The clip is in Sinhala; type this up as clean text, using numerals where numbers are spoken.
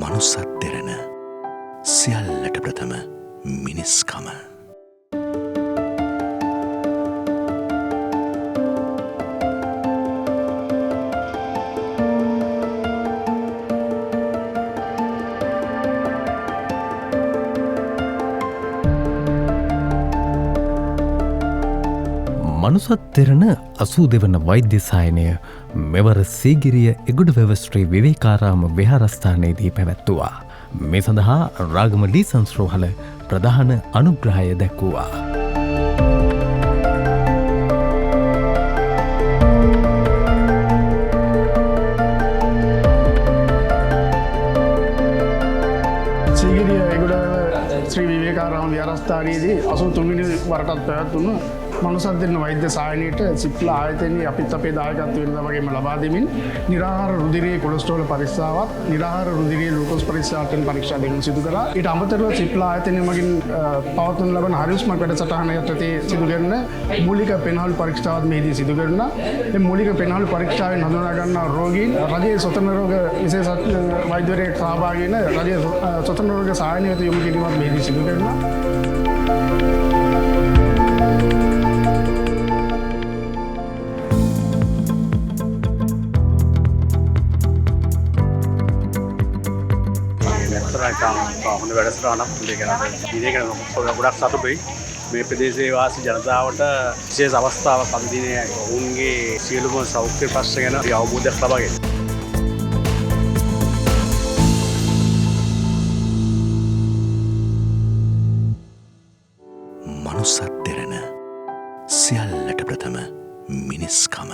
මනුස්සත් දෙරණ සියල්ලට ප්‍රථම මිනිස්කම. මනුසත් දෙරණ 82 වන වෛද්‍ය සායනය මෙවර සීගිරිය එගොඩවැව ශ්‍රී විවේකාරාම විහාරස්ථානයේදී පැවැත්තුවා. මේ සඳහා රාගම ලී සංස්රෝහල ප්‍රධාන අනුග්‍රහය දැක්වුවා. සීගිරිය එගොඩවැව ශ්‍රී විවේකාරාම විහාරස්ථානයේදී 83 වෙනි වරටත් පැවැත්වුණු මනුසත් දෙරණ වෛද්‍ය සායනයට සිප්ලා ආයතනයේ අපිත් අපේ දායකත්වය වෙනදා වගේම ලබා දෙමින් නිරාහාර රුධිරයේ කොලෙස්ටරෝල් පරීක්ෂාවක් නිරාහාර රුධිරයේ ග්ලූකෝස් පරීක්ෂාවක් පරීක්ෂා දෙකක් සිදු කළා. ඊට අමතරව සිප්ලා ආයතනය මගින් පවත්වනු ලබන හරිස්මක් වැඩසටහන යටතේ සිදු කරන මූලික පෙන්හළු පරීක්ෂාවත් මෙහිදී සිදු කරනවා. මේ මූලික පෙන්හළු පරීක්ෂාවෙන් හඳුනා ගන්නා රෝගීන් රජයේ ස්වතන්ත්‍ර රෝග විශේෂඥ වෛද්‍යවරයෙක් සහභාගී වෙන රජයේ ස්වතන්ත්‍ර රෝග සායනය වෙත යොමු කිරීමක් මෙහිදී සිදු කරනවා. හොඳ වැඩසටහනක් ඉදිරියට ගොඩක් සතුටුයි. මේ ප්‍රදේශයේ වාසී ජනතාවට විශේෂ අවස්ථාවක් අද දිනේ ඔවුන්ගේ සියලුම සෞඛ්‍ය ප්‍රශ්න ගැන අවබෝධයක් ලබා ගැනීම. මනුස්සත් දෙරණ සියල්ලට ප්‍රථම මිනිස්කම.